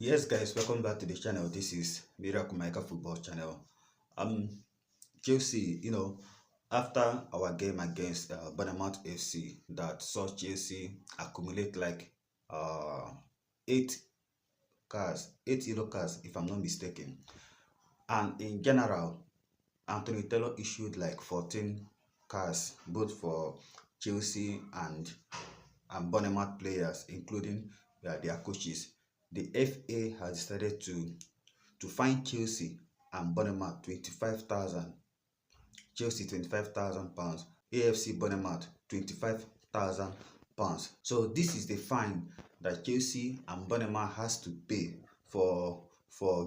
Yes, guys, welcome back to the channel. This is Miracle Maker Football Channel. Um, Chelsea, after our game against Bournemouth FC, that saw Chelsea accumulate like uh eight eight yellow cards, if I'm not mistaken. And in general, Anthony Taylor issued like 14 cards, both for Chelsea and Bournemouth players, including their coaches. The FA has decided to fine Chelsea and Bournemouth 25,000. Chelsea £25,000. AFC Bournemouth £25,000. So this is the fine that Chelsea and Bournemouth has to pay for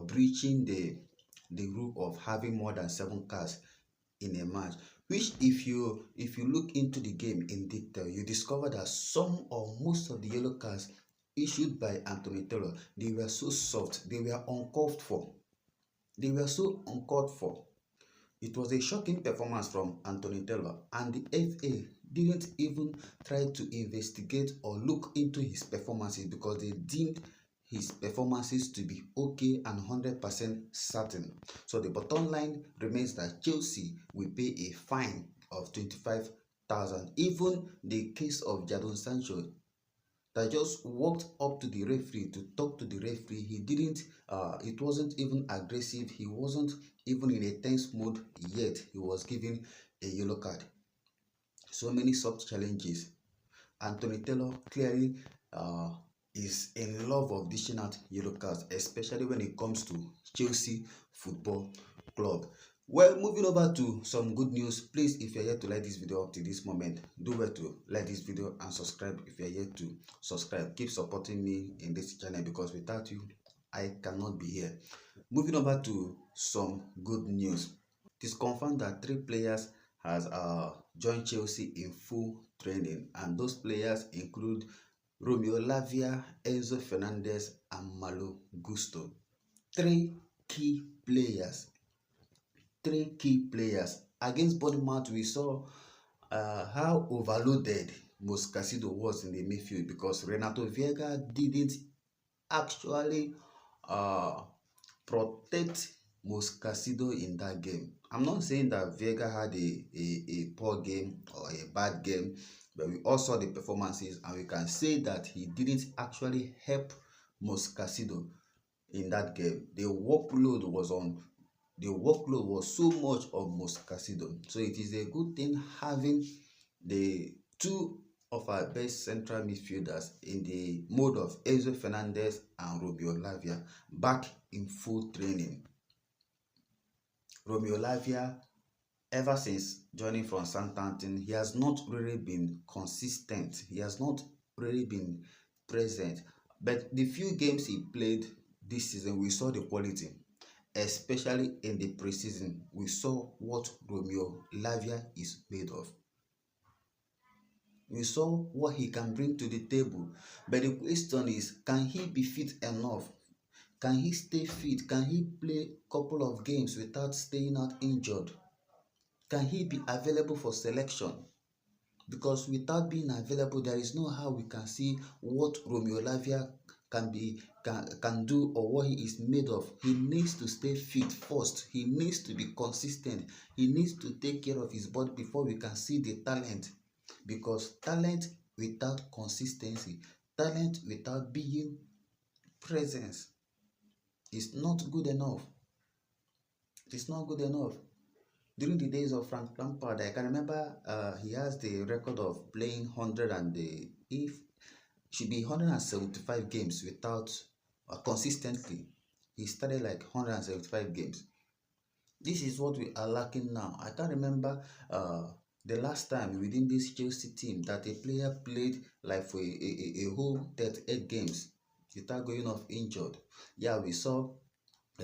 breaching the rule of having more than 7 cards in a match. Which, if you look into the game in detail, you discover that some or most of the yellow cards issued by Anthony Taylor, they were so soft, they were uncalled for. They were so uncalled for. It was a shocking performance from Anthony Taylor, and the FA didn't even try to investigate or look into his performances because they deemed his performances to be okay and 100% certain. So the bottom line remains that Chelsea will pay a fine of 25,000. Even the case of Jadon Sancho that just walked up to the referee to talk to the referee. He didn't, it wasn't even aggressive. He wasn't even in a tense mode yet. He was given a yellow card. So many soft challenges. Anthony Taylor clearly is in love of dishing out yellow cards, especially when it comes to Chelsea Football Club. Well, moving over to some good news. Please, if you're yet to like this video up to this moment, do well to like this video and subscribe if you're yet to subscribe. Keep supporting me in this channel because without you, I cannot be here. Moving over to some good news. It is confirmed that 3 players has joined Chelsea in full training, and those players include Romeo Lavia, Enzo Fernandez, and Malo Gusto. 3 key players. 3 key players. Against Bournemouth, we saw how overloaded Moscasido was in the midfield because Renato Vieira didn't actually protect Moscasido in that game. I'm not saying that Vieira had a poor game or a bad game, but we all saw the performances and we can say that he didn't actually help Moscasido in that game. The workload was so much of Moscasido. So it is a good thing having the 2 of our best central midfielders in the mode of Enzo Fernandez and Romeo Lavia back in full training. Romeo Lavia, ever since joining from Southampton, he has not really been consistent. He has not really been present. But the few games he played this season, we saw the quality. Especially in the preseason, we saw what Romeo Lavia is made of. We saw what he can bring to the table. But the question is, can he be fit enough? Can he stay fit? Can he play a couple of games without staying out injured? Can he be available for selection? Because without being available, there is no how we can see what Romeo Lavia can do or what he is made of. He needs to stay fit first. He needs to be consistent. He needs to take care of his body before we can see the talent. Because talent without consistency, talent without being presence is not good enough. It is not good enough. During the days of Frank Lampard, I can remember he has the record of playing 175 games without consistently. He started like 175 games. This is what we are lacking now. I can't remember the last time within this Chelsea team that a player played like for a whole 38 games without going off injured. Yeah, we saw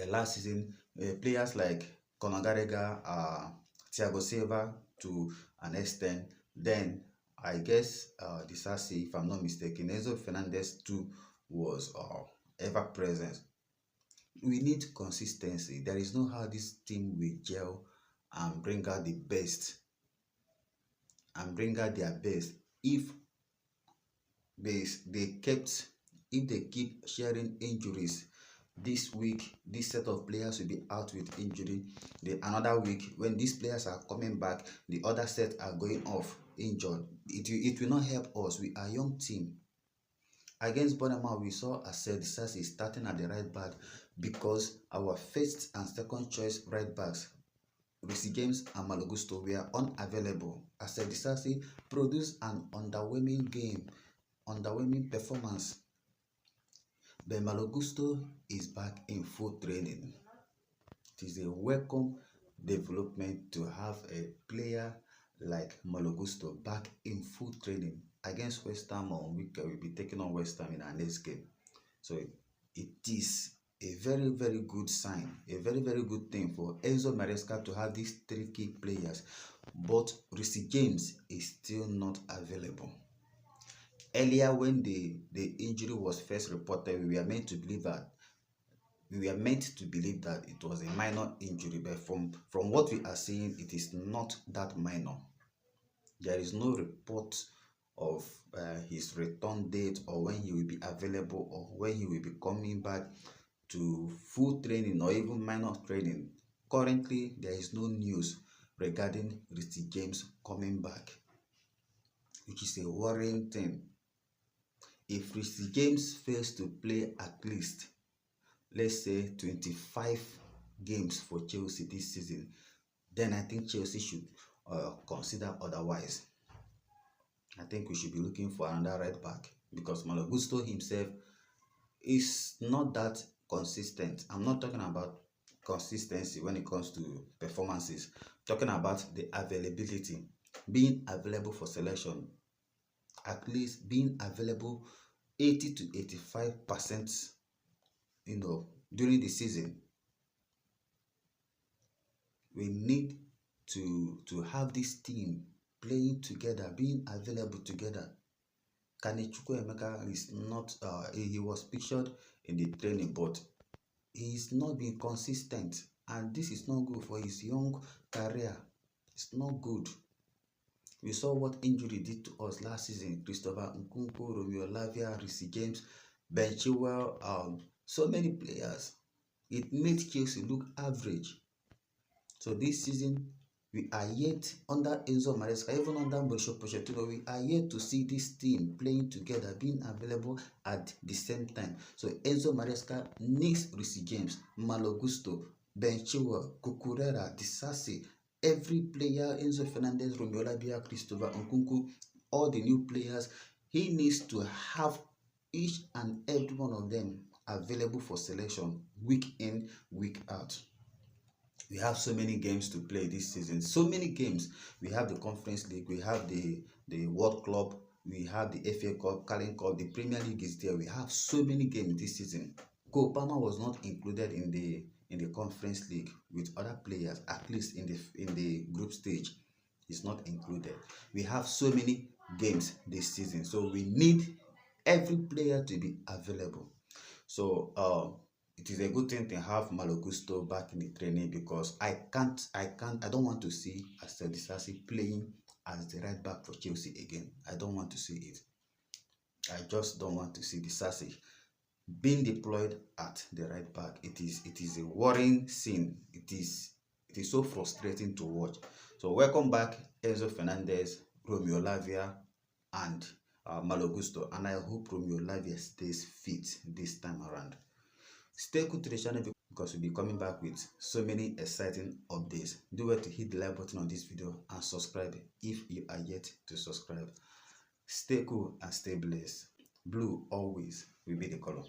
last season players like Conor Gallagher, Thiago Silva to an extent. Then I guess Disasi, if I'm not mistaken, Enzo Fernandez too was ever present. We need consistency. There is no how this team will gel and bring out the best and bring out their best if they keep sharing injuries. this week this set of players will be out with injury. The another week when these players are coming back, the other set are going off injured. It will not help us. We are a young team. Against Bonema, we saw Asel Disasi starting at the right back because our first and second choice right backs, Reece James and Malo Gusto, were unavailable. Asel Disasi produced an underwhelming performance. But Malo Gusto is back in full training. It is a welcome development to have a player like Malo Gusto back in full training. Against Westham on week, we'll be taking on Westham in our next game. So it is a very, very good sign, a very, very good thing for Enzo Maresca to have these three key players. But Reece James is still not available. Earlier, when the injury was first reported, we were meant to believe that it was a minor injury, but from what we are seeing, it is not that minor. There is no report of his return date or when he will be available or when he will be coming back to full training or even minor training. Currently, there is no news regarding Reece James coming back, which is a worrying thing. If Reece James fails to play at least, let's say 25 games for Chelsea this season, then I think Chelsea should consider otherwise. I think we should be looking for another right back because Malo Gusto himself is not that consistent. I'm not talking about consistency when it comes to performances. I'm talking about the availability, being available for selection, at least being available 80 to 85%, during the season. We need to have this team playing together, being available together. Kanechukwu Emeka is not, he was pictured in the training, but he's not been consistent, and this is not good for his young career. It's not good. We saw what injury did to us last season. Christopher Nkunku, Romeo Lavia, Reece James, Ben Chilwell, so many players. It made Chelsea look average. So this season, we are yet under Enzo Maresca, even under Mauricio Pochettino, we are yet to see this team playing together, being available at the same time. So Enzo Maresca needs Reece James, Malo Gusto, Ben Chilwell, Cucurella, Disasi, every player, Enzo Fernandez, Romeo Lavia, Christopher Nkunku, all the new players. He needs to have each and every one of them available for selection week in, week out. We have so many games to play this season. So many games. We have the Conference League. We have the World Club. We have the FA Cup, Carling Cup. The Premier League is there. We have so many games this season. Cole Palmer was not included in the Conference League with other players, at least in the group stage. He's not included. We have so many games this season. So we need every player to be available. So it is a good thing to have Malo Gusto back in the training because I don't want to see Asel Disasi playing as the right back for Chelsea again. I don't want to see it. I just don't want to see Disasi being deployed at the right back. It is a worrying scene. It is so frustrating to watch. So welcome back, Enzo Fernandez, Romeo Lavia, and Malo Gusto, and I hope Romeo Lavia stays fit this time around. Stay tuned to the channel because we'll be coming back with so many exciting updates. Do well to hit the like button on this video and subscribe if you are yet to subscribe. Stay cool and stay blessed. Blue always will be the color.